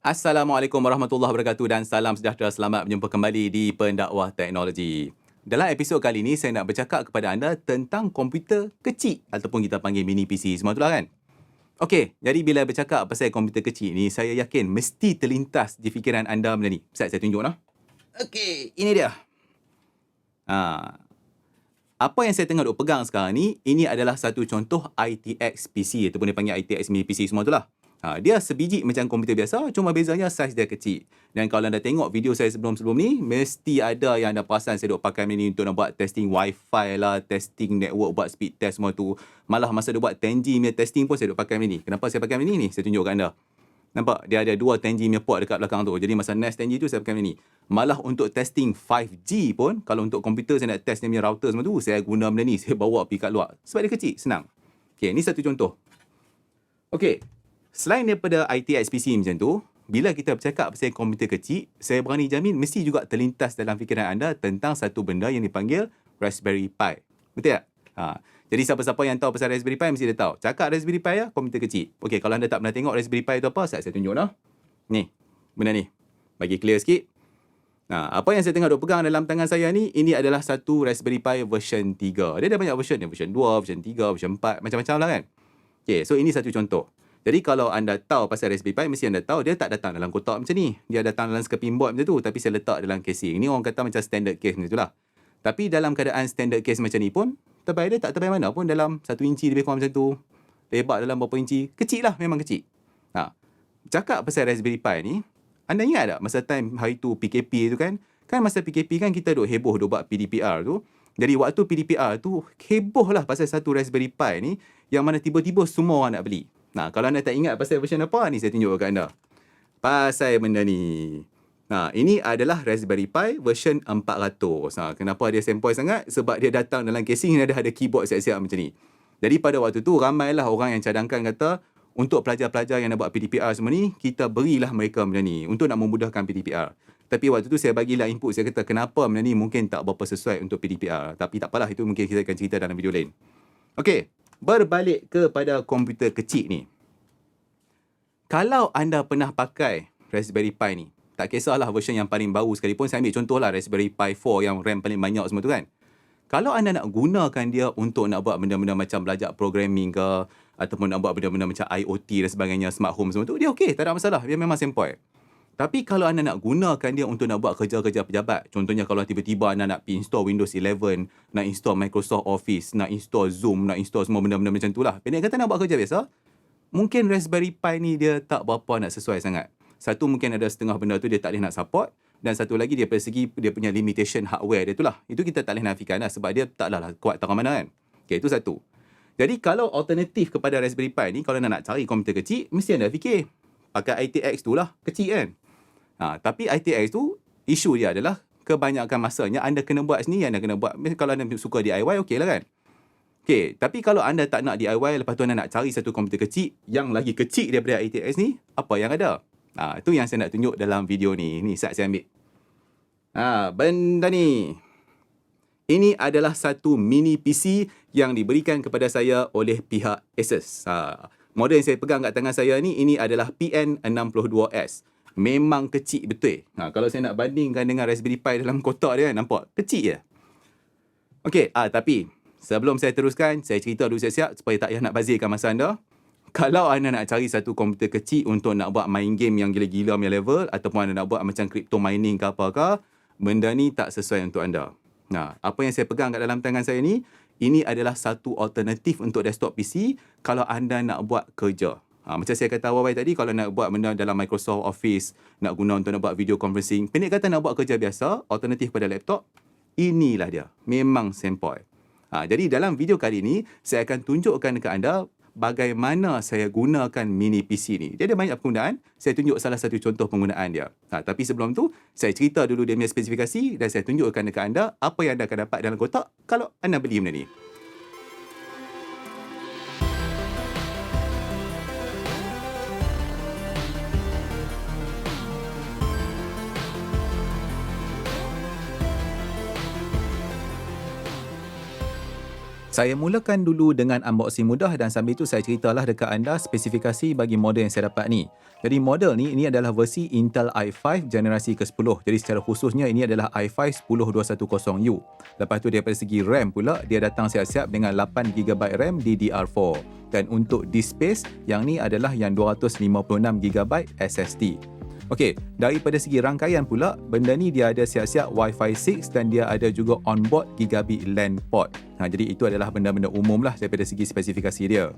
Assalamualaikum warahmatullahi wabarakatuh dan salam sejahtera. Selamat berjumpa kembali di Pendakwah Teknologi. Dalam episod kali ini, saya nak bercakap kepada anda tentang komputer kecil ataupun kita panggil mini PC. Semua itulah kan? Okey, jadi bila bercakap pasal komputer kecil ni, saya yakin mesti terlintas di fikiran anda benda ni. Ustaz, saya tunjuk lah. Okey, ini dia. Apa yang saya tengah duk pegang sekarang ni, ini adalah satu contoh ITX PC ataupun dia panggil ITX mini PC semua itulah. Dia sebiji macam komputer biasa, cuma bezanya saiz dia kecil. Dan kalau anda tengok video saya sebelum-sebelum ni, mesti ada yang anda perasan saya duk pakai ni untuk nak buat testing wifi lah, testing network, buat speed test semua tu. Malah masa dia buat 10G punya testing pun saya duk pakai ni. Kenapa saya pakai ni? Saya tunjuk kat anda. Nampak? Dia ada dua 10G punya port dekat belakang tu. Jadi masa NAS 10G tu saya pakai ni. Malah untuk testing 5G pun, kalau untuk komputer saya nak test dia punya router semua tu, saya guna benda ni. Saya bawa pergi kat luar. Sebab dia kecil, senang. Okey, ni satu contoh. Okey. Selain daripada ITX PC macam tu, bila kita bercakap pasal komputer kecil, saya berani jamin mesti juga terlintas dalam fikiran anda tentang satu benda yang dipanggil Raspberry Pi. Betul tak? Jadi siapa-siapa yang tahu pasal Raspberry Pi mesti dia tahu. Cakap Raspberry Pi ya, komputer kecil. Okey, kalau anda tak pernah tengok Raspberry Pi tu apa, saya tunjuk lah. Ni, benda ni. Bagi clear sikit. Apa yang saya tengah duk pegang dalam tangan saya ni, ini adalah satu Raspberry Pi version 3. Dia ada banyak version. Dia version 2, version 3, version 4, macam-macam lah kan. Okey, so ini satu contoh. Jadi kalau anda tahu pasal Raspberry Pi, mesti anda tahu dia tak datang dalam kotak macam ni. Dia datang dalam skeping board macam tu, tapi saya letak dalam casing. Ini orang kata macam standard case macam itulah. Tapi dalam keadaan standard case macam ni pun, tebal dia tak tebal mana pun, dalam 1 inci lebih kurang macam tu. Lebar dalam berapa inci. Kecil lah, memang kecil. Cakap pasal Raspberry Pi ni, anda ingat tak masa time hari tu PKP tu kan? Kan masa PKP kan kita duk heboh duk buat PDPR tu. Jadi waktu PDPR tu, heboh lah pasal satu Raspberry Pi ni, yang mana tiba-tiba semua orang nak beli. Kalau anda tak ingat pasal version apa ni, saya tunjuk kat anda. Pasal benda ni. Ini adalah Raspberry Pi version 400. Kenapa dia sempoi sangat? Sebab dia datang dalam casing dan ada keyboard siap-siap macam ni. Jadi pada waktu tu, ramailah orang yang cadangkan kata, untuk pelajar-pelajar yang nak buat PDPR semua ni, kita berilah mereka benda ni untuk nak memudahkan PDPR. Tapi waktu tu saya bagilah input, saya kata kenapa benda ni mungkin tak berapa sesuai untuk PDPR. Tapi tak apalah, itu mungkin kita akan cerita dalam video lain. Okey. Berbalik kepada komputer kecil ni. Kalau anda pernah pakai Raspberry Pi ni, tak kisahlah version yang paling baru sekalipun, saya ambil contohlah Raspberry Pi 4 yang RAM paling banyak semua tu kan. Kalau anda nak gunakan dia untuk nak buat benda-benda macam belajar programming ke, ataupun nak buat benda-benda macam IoT dan sebagainya, smart home semua tu, dia okey, tak ada masalah. Dia memang sempoi. Tapi kalau anda nak gunakan dia untuk nak buat kerja-kerja pejabat, contohnya kalau tiba-tiba anda nak install Windows 11, nak install Microsoft Office, nak install Zoom, nak install semua benda-benda macam tu lah. Pendek kata nak buat kerja biasa, mungkin Raspberry Pi ni dia tak berapa nak sesuai sangat. Satu, mungkin ada setengah benda tu dia tak boleh nak support. Dan satu lagi, dia dari segi dia punya limitation hardware dia tu lah. Itu kita tak boleh nafikan lah sebab dia taklah kuat tak mana kan. Okay, itu satu. Jadi kalau alternatif kepada Raspberry Pi ni, kalau anda nak cari komputer kecil, mesti anda fikir pakai ITX tu lah, kecil kan. Tapi ITX tu, isu dia adalah kebanyakan masanya anda kena buat sendiri, anda kena buat. Kalau anda suka DIY, okey lah kan. Okey, tapi kalau anda tak nak DIY, lepas tu anda nak cari satu komputer kecil yang lagi kecil daripada ITX ni, apa yang ada? Itu yang saya nak tunjuk dalam video ni. Ni saya ambil. Benda ni. Ini adalah satu mini PC yang diberikan kepada saya oleh pihak Asus. Model yang saya pegang kat tangan saya ni, ini adalah PN62S. Memang kecil betul. Kalau saya nak bandingkan dengan Raspberry Pi dalam kotak dia, nampak kecil je. Okey, tapi sebelum saya teruskan, saya cerita dulu siap-siap supaya tak payah nak bazirkan masa anda. Kalau anda nak cari satu komputer kecil untuk nak buat main game yang gila-gila punya level, ataupun anda nak buat macam crypto mining ke apa-apa, benda ni tak sesuai untuk anda. Apa yang saya pegang kat dalam tangan saya ni, ini adalah satu alternatif untuk desktop PC kalau anda nak buat kerja. Macam saya kata awal tadi, kalau nak buat benda dalam Microsoft Office, nak guna untuk nak buat video conferencing, pendek kata nak buat kerja biasa, alternatif pada laptop, inilah dia. Memang sempoi. Jadi dalam video kali ini, saya akan tunjukkan dekat anda bagaimana saya gunakan mini PC ni. Dia ada banyak penggunaan, saya tunjuk salah satu contoh penggunaan dia. Tapi sebelum tu, saya cerita dulu dia punya spesifikasi dan saya tunjukkan dekat anda apa yang anda akan dapat dalam kotak kalau anda beli benda ni. Saya mulakan dulu dengan unboxing mudah dan sambil itu saya ceritalah dekat anda spesifikasi bagi model yang saya dapat ni. Jadi model ni ini adalah versi Intel i5 generasi ke-10. Jadi secara khususnya ini adalah i5 10210U. Lepas tu daripada segi RAM pula dia datang siap-siap dengan 8GB RAM DDR4. Dan untuk disk space yang ni adalah yang 256GB SSD. Okey, daripada segi rangkaian pula, benda ni dia ada siap-siap Wi-Fi 6 dan dia ada juga onboard gigabit LAN port. Jadi itu adalah benda-benda umum lah daripada segi spesifikasi dia.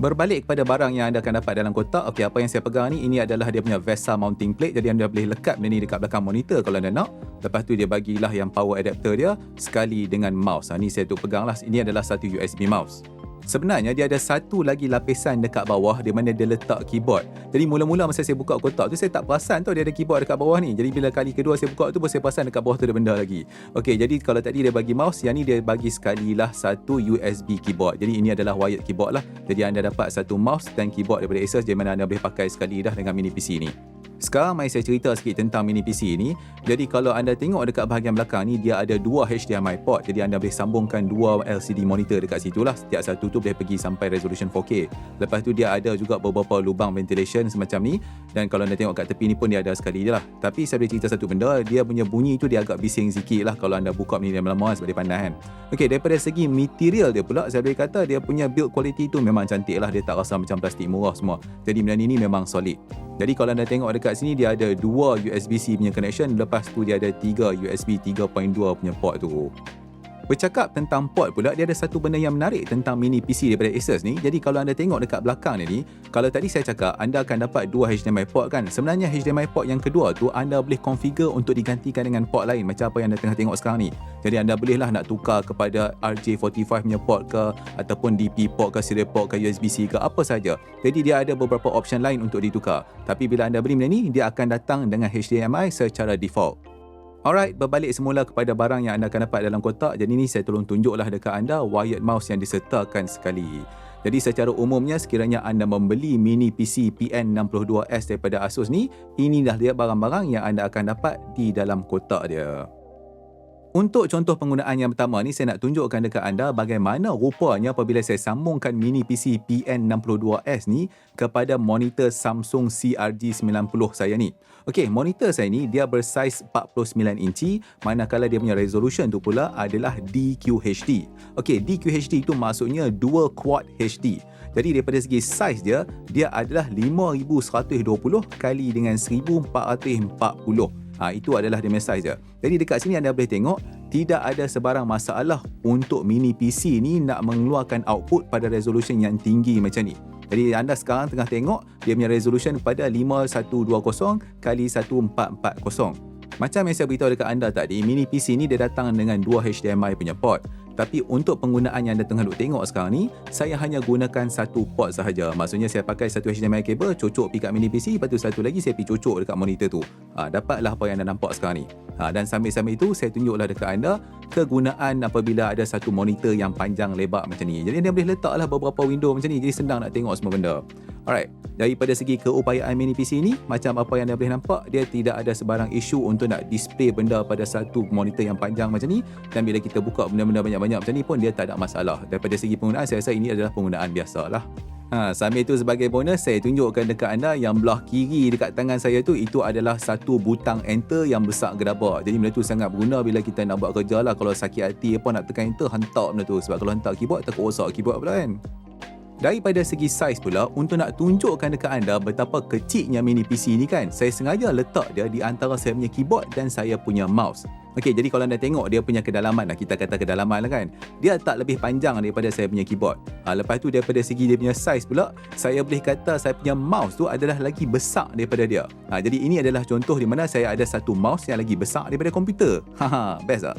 Berbalik kepada barang yang anda akan dapat dalam kotak, okey, apa yang saya pegang ni, ini adalah dia punya VESA mounting plate. Jadi anda boleh lekat benda ni dekat belakang monitor kalau anda nak. Lepas tu dia bagilah yang power adapter dia sekali dengan mouse. Ni saya tu pegang lah, ini adalah satu USB mouse. Sebenarnya dia ada satu lagi lapisan dekat bawah di mana dia letak keyboard. Jadi mula-mula masa saya buka kotak tu saya tak perasan tau dia ada keyboard dekat bawah ni. Jadi bila kali kedua saya buka tu baru saya perasan dekat bawah tu ada benda lagi. Okey, jadi kalau tadi dia bagi mouse, yang ni dia bagi sekali lah satu USB keyboard. Jadi ini adalah wired keyboard lah. Jadi anda dapat satu mouse dan keyboard daripada Asus di mana anda boleh pakai sekali dah dengan mini PC ni. Sekarang mari saya cerita sikit tentang mini PC ni. Jadi kalau anda tengok dekat bahagian belakang ni, dia ada dua HDMI port. Jadi anda boleh sambungkan dua LCD monitor dekat situ lah. Setiap satu tu boleh pergi sampai resolution 4K. Lepas tu dia ada juga beberapa lubang ventilation semacam ni. Dan kalau anda tengok kat tepi ni pun dia ada sekali je lah. Tapi saya boleh cerita satu benda, dia punya bunyi tu dia agak bising sikit lah kalau anda buka ni lama-lama sebab dia panas kan. Okey, daripada segi material dia pula, saya boleh kata dia punya build quality tu memang cantik lah. Dia tak rasa macam plastik murah semua. Jadi benda ni memang solid. Jadi kalau anda tengok dekat sini dia ada dua USB-C punya connection, lepas tu dia ada 3 USB 3.2 punya port tu. Bercakap tentang port pula, dia ada satu benda yang menarik tentang mini PC daripada Asus ni. Jadi kalau anda tengok dekat belakang ni, kalau tadi saya cakap anda akan dapat dua HDMI port kan. Sebenarnya HDMI port yang kedua tu anda boleh configure untuk digantikan dengan port lain macam apa yang anda tengah tengok sekarang ni. Jadi anda bolehlah nak tukar kepada RJ45 punya port ke, ataupun DP port ke, serial port ke, USB-C ke, apa saja. Jadi dia ada beberapa option lain untuk ditukar. Tapi bila anda beli benda ni, dia akan datang dengan HDMI secara default. Alright, berbalik semula kepada barang yang anda akan dapat dalam kotak. Jadi ni saya tolong tunjuklah dekat anda wired mouse yang disertakan sekali. Jadi secara umumnya sekiranya anda membeli mini PC PN62S daripada Asus ni, inilah dia barang-barang yang anda akan dapat di dalam kotak dia. Untuk contoh penggunaan yang pertama ni, saya nak tunjukkan dekat anda bagaimana rupanya apabila saya sambungkan mini PC PN62S ni kepada monitor Samsung CRG90 saya ni. Okey, monitor saya ni dia bersaiz 49 inci, manakala dia punya resolution tu pula adalah DQHD. Okey, DQHD itu maksudnya Dual Quad HD. Jadi daripada segi saiz dia, dia adalah 5120 kali dengan 1440. Itu adalah dia punya saiz dia. Jadi dekat sini anda boleh tengok tidak ada sebarang masalah untuk mini PC ni nak mengeluarkan output pada resolution yang tinggi macam ni. Jadi anda sekarang tengah tengok dia punya resolution pada 5120 kali 1440. Macam yang saya beritahu dekat anda tadi, mini PC ni dia datang dengan dua HDMI punya port. Tapi untuk penggunaan yang anda tengah duk tengok sekarang ni, saya hanya gunakan satu port sahaja. Maksudnya saya pakai satu HDMI cable, cocok pergi kat mini PC, lepas tu satu lagi saya pergi cocok dekat monitor tu. Dapatlah apa yang anda nampak sekarang ni. Dan sambil-sambil itu saya tunjuklah dekat anda kegunaan apabila ada satu monitor yang panjang lebar macam ni. Jadi anda boleh letaklah beberapa window macam ni, jadi senang nak tengok semua benda. Alright, daripada segi keupayaan mini PC ni, macam apa yang anda boleh nampak, dia tidak ada sebarang isu untuk nak display benda pada satu monitor yang panjang macam ni. Dan bila kita buka benda-benda banyak-banyak macam ni pun dia tak ada masalah. Daripada segi penggunaan, saya rasa ini adalah penggunaan biasa lah. Sambil itu sebagai bonus, saya tunjukkan dekat anda yang belah kiri dekat tangan saya tu, itu adalah satu butang enter yang besar gedabak. Jadi benda tu sangat berguna bila kita nak buat kerja lah. Kalau sakit hati apa nak tekan enter, hantar benda tu. Sebab kalau hantar keyboard, takut rosak keyboard pula kan. Daripada segi saiz pula, untuk nak tunjukkan dekat anda betapa kecilnya mini PC ni kan, saya sengaja letak dia di antara saya punya keyboard dan saya punya mouse. Okey, jadi kalau anda tengok dia punya kedalaman lah, kita kata kedalaman lah kan, dia tak lebih panjang daripada saya punya keyboard. Lepas tu daripada segi dia punya saiz pula, saya boleh kata saya punya mouse tu adalah lagi besar daripada dia. Jadi ini adalah contoh di mana saya ada satu mouse yang lagi besar daripada komputer. Best tak?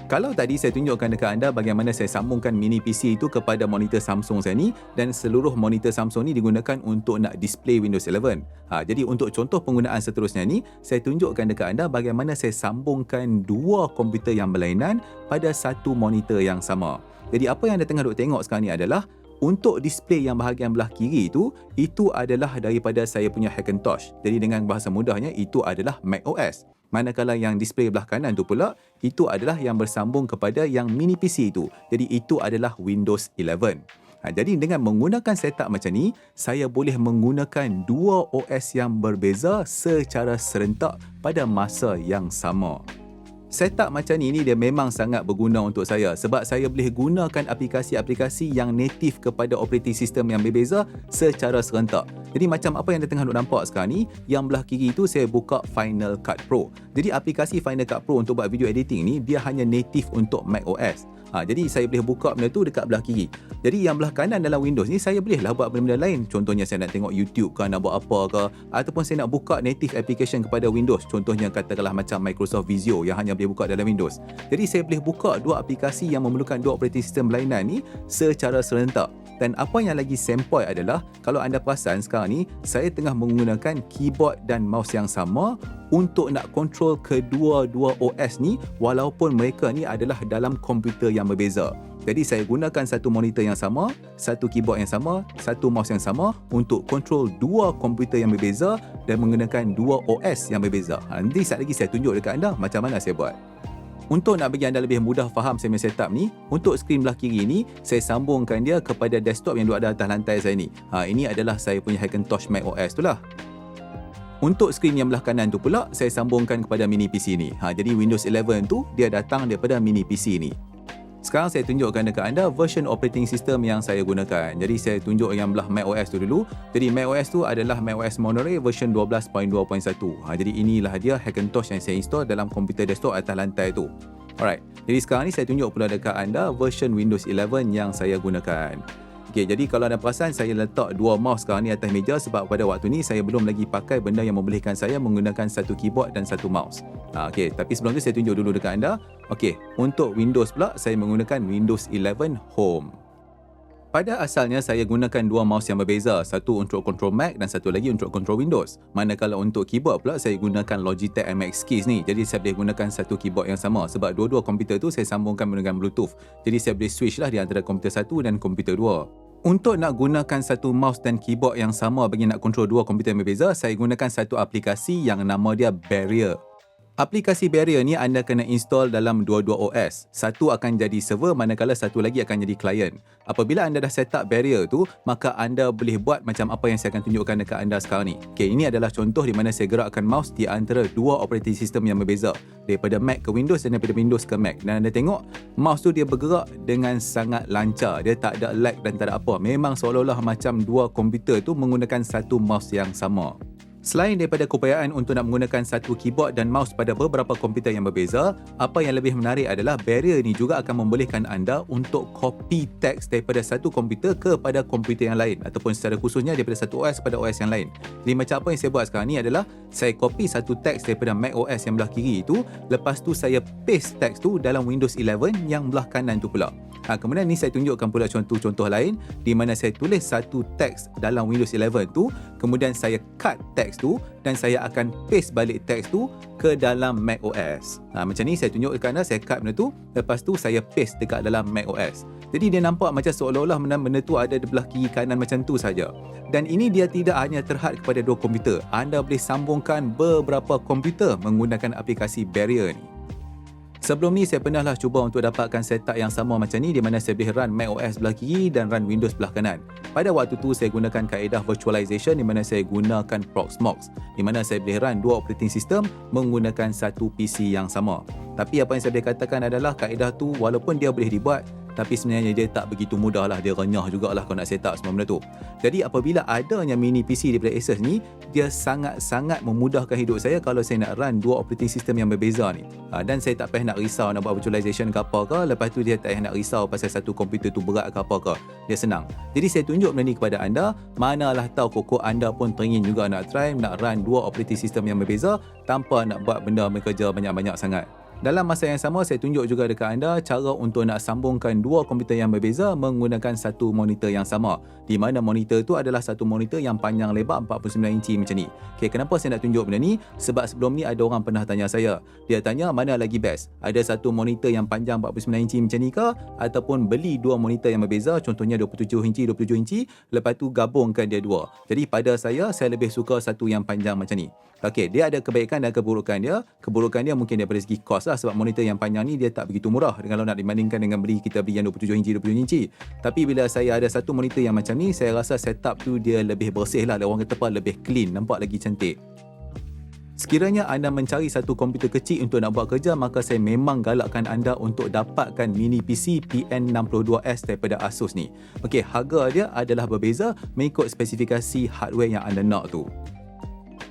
Kalau tadi saya tunjukkan dekat anda bagaimana saya sambungkan mini PC itu kepada monitor Samsung saya ni, dan seluruh monitor Samsung ni digunakan untuk nak display Windows 11. Jadi untuk contoh penggunaan seterusnya ni, saya tunjukkan dekat anda bagaimana saya sambungkan dua komputer yang berlainan pada satu monitor yang sama. Jadi apa yang anda tengah duk tengok sekarang ni adalah untuk display yang bahagian belah kiri itu adalah daripada saya punya Hackintosh. Jadi dengan bahasa mudahnya itu adalah macOS. Manakala yang display belah kanan tu pula, itu adalah yang bersambung kepada yang mini PC itu. Jadi itu adalah Windows 11. Jadi dengan menggunakan setup macam ni, saya boleh menggunakan dua OS yang berbeza secara serentak pada masa yang sama. Setup macam ni dia memang sangat berguna untuk saya sebab saya boleh gunakan aplikasi-aplikasi yang native kepada operating system yang berbeza secara serentak. Jadi macam apa yang anda tengah nampak sekarang ni, yang belah kiri tu saya buka Final Cut Pro. Jadi aplikasi Final Cut Pro untuk buat video editing ni dia hanya native untuk macOS. Jadi saya boleh buka benda tu dekat belah kiri. Jadi yang belah kanan dalam Windows ni saya bolehlah buat benda-benda lain. Contohnya saya nak tengok YouTube ke, nak buat apa ke, ataupun saya nak buka native application kepada Windows. Contohnya katakanlah macam Microsoft Visio yang hanya boleh buka dalam Windows. Jadi saya boleh buka dua aplikasi yang memerlukan dua operating system berlainan ni secara serentak. Dan apa yang lagi sempoi adalah, kalau anda perasan sekarang ni, saya tengah menggunakan keyboard dan mouse yang sama untuk nak control kedua-dua OS ni walaupun mereka ni adalah dalam komputer yang berbeza. Jadi saya gunakan satu monitor yang sama, satu keyboard yang sama, satu mouse yang sama untuk control dua komputer yang berbeza dan menggunakan dua OS yang berbeza. Nanti sekejap lagi saya tunjuk dekat anda macam mana saya buat. Untuk nak bagi anda lebih mudah faham saya punya setup ni, untuk skrin belah kiri ni, saya sambungkan dia kepada desktop yang duduk ada atas lantai saya ni. Ini adalah saya punya Hackintosh macOS tu lah. Untuk skrin yang belah kanan tu pula, saya sambungkan kepada mini PC ni. Jadi Windows 11 tu, dia datang daripada mini PC ni. Sekarang saya tunjukkan dekat anda version operating system yang saya gunakan. Jadi saya tunjuk yang belah macOS tu dulu. Jadi macOS tu adalah macOS Monterey version 12.2.1. Jadi inilah dia Hackintosh yang saya install dalam komputer desktop atas lantai tu. Alright. Jadi sekarang ni saya tunjuk pula dekat anda version Windows 11 yang saya gunakan. Okey, jadi kalau anda perasan saya letak dua mouse sekarang ni atas meja sebab pada waktu ni saya belum lagi pakai benda yang membolehkan saya menggunakan satu keyboard dan satu mouse. Okey, tapi sebelum tu saya tunjuk dulu dekat anda. Okey, untuk Windows pula saya menggunakan Windows 11 Home. Pada asalnya saya gunakan dua mouse yang berbeza, satu untuk control Mac dan satu lagi untuk control Windows. Manakala untuk keyboard pula saya gunakan Logitech MX Keys ni. Jadi saya boleh gunakan satu keyboard yang sama sebab dua-dua komputer tu saya sambungkan menggunakan Bluetooth. Jadi saya boleh switch lah di antara komputer satu dan komputer dua. Untuk nak gunakan satu mouse dan keyboard yang sama bagi nak control dua komputer yang berbeza, saya gunakan satu aplikasi yang nama dia Barrier. Aplikasi Barrier ni anda kena install dalam dua-dua OS. Satu akan jadi server, manakala satu lagi akan jadi client. Apabila anda dah set up Barrier tu, maka anda boleh buat macam apa yang saya akan tunjukkan dekat anda sekarang ni. Okey, ini adalah contoh di mana saya gerakkan mouse di antara dua operating system yang berbeza. Daripada Mac ke Windows dan daripada Windows ke Mac. Dan anda tengok, mouse tu dia bergerak dengan sangat lancar. Dia tak ada lag dan tak ada apa. Memang seolah-olah macam dua komputer tu menggunakan satu mouse yang sama. Selain daripada keupayaan untuk nak menggunakan satu keyboard dan mouse pada beberapa komputer yang berbeza, apa yang lebih menarik adalah Barrier ni juga akan membolehkan anda untuk copy teks daripada satu komputer kepada komputer yang lain ataupun secara khususnya daripada satu OS kepada OS yang lain. Jadi macam apa yang saya buat sekarang ni adalah saya copy satu teks daripada macOS yang belah kiri itu, lepas tu saya paste teks tu dalam Windows 11 yang belah kanan tu pula. Kemudian ni saya tunjukkan pula contoh-contoh lain di mana saya tulis satu teks dalam Windows 11 tu, kemudian saya cut teks tu dan saya akan paste balik teks tu ke dalam macOS. Macam ni saya tunjuk dekat anda, saya cut benda tu, lepas tu saya paste dekat dalam macOS. Jadi dia nampak macam seolah-olah benda tu ada di belah kiri kanan macam tu saja. Dan ini dia tidak hanya terhad kepada dua komputer. Anda boleh sambungkan beberapa komputer menggunakan aplikasi Barrier ni. Sebelum ni saya pernahlah cuba untuk dapatkan setup yang sama macam ni di mana saya boleh run macOS belah kiri dan run Windows belah kanan. Pada waktu tu saya gunakan kaedah virtualization di mana saya gunakan Proxmox di mana saya boleh run dua operating system menggunakan satu PC yang sama. Tapi apa yang saya boleh katakan adalah kaedah tu walaupun dia boleh dibuat, tapi sebenarnya dia tak begitu mudah lah, dia renyah jugalah kalau nak set up semua benda tu. Jadi apabila adanya mini PC daripada Asus ni, dia sangat-sangat memudahkan hidup saya kalau saya nak run dua operating system yang berbeza ni. Dan saya tak payah nak risau nak buat virtualization ke apa ke, lepas tu dia tak payah nak risau pasal satu komputer tu berat ke apa ke. Dia senang. Jadi saya tunjuk benda ni kepada anda, manalah tahu koko anda pun teringin juga nak try nak run dua operating system yang berbeza tanpa nak buat benda bekerja banyak-banyak sangat. Dalam masa yang sama, saya tunjuk juga dekat anda cara untuk nak sambungkan dua komputer yang berbeza menggunakan satu monitor yang sama. Di mana monitor tu adalah satu monitor yang panjang lebar 49 inci macam ni. Okay, kenapa saya nak tunjuk benda ni? Sebab sebelum ni ada orang pernah tanya saya. Dia tanya mana lagi best? Ada satu monitor yang panjang 49 inci macam ni ke? Ataupun beli dua monitor yang berbeza, contohnya 27 inci, 27 inci, lepas tu gabungkan dia dua. Jadi pada saya lebih suka satu yang panjang macam ni. Okey, dia ada kebaikan dan keburukan dia. Keburukan dia mungkin daripada segi kos lah, sebab monitor yang panjang ni dia tak begitu murah kalau nak dibandingkan dengan kita beli yang 27 inci, 27 inci. Tapi bila saya ada satu monitor yang macam ni, saya rasa setup tu dia lebih bersih lah. Orang kata apa, lebih clean, nampak lagi cantik. Sekiranya anda mencari satu komputer kecil untuk nak buat kerja, maka saya memang galakkan anda untuk dapatkan mini PC PN62S daripada Asus ni. Okey, harga dia adalah berbeza mengikut spesifikasi hardware yang anda nak tu.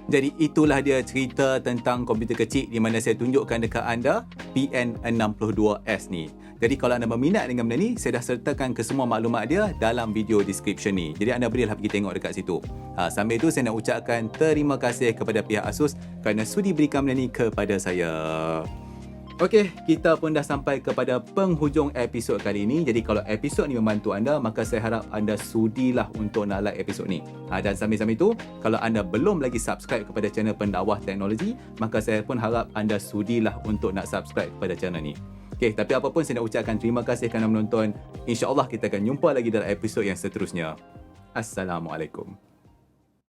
Jadi itulah dia cerita tentang komputer kecil di mana saya tunjukkan dekat anda PN62S ni. Jadi kalau anda berminat dengan benda ni, saya dah sertakan ke semua maklumat dia dalam video description ni. Jadi anda bolehlah pergi tengok dekat situ. Sambil itu saya nak ucapkan terima kasih kepada pihak Asus kerana sudi berikan benda ni kepada saya. Okey, kita pun dah sampai kepada penghujung episod kali ini. Jadi kalau episod ni membantu anda, maka saya harap anda sudilah untuk nak like episod ni. Dan sambil-sambil itu, kalau anda belum lagi subscribe kepada channel Pendakwah Teknologi, maka saya pun harap anda sudilah untuk nak subscribe kepada channel ni. Okey, tapi apapun saya nak ucapkan terima kasih kerana menonton. InsyaAllah kita akan jumpa lagi dalam episod yang seterusnya. Assalamualaikum.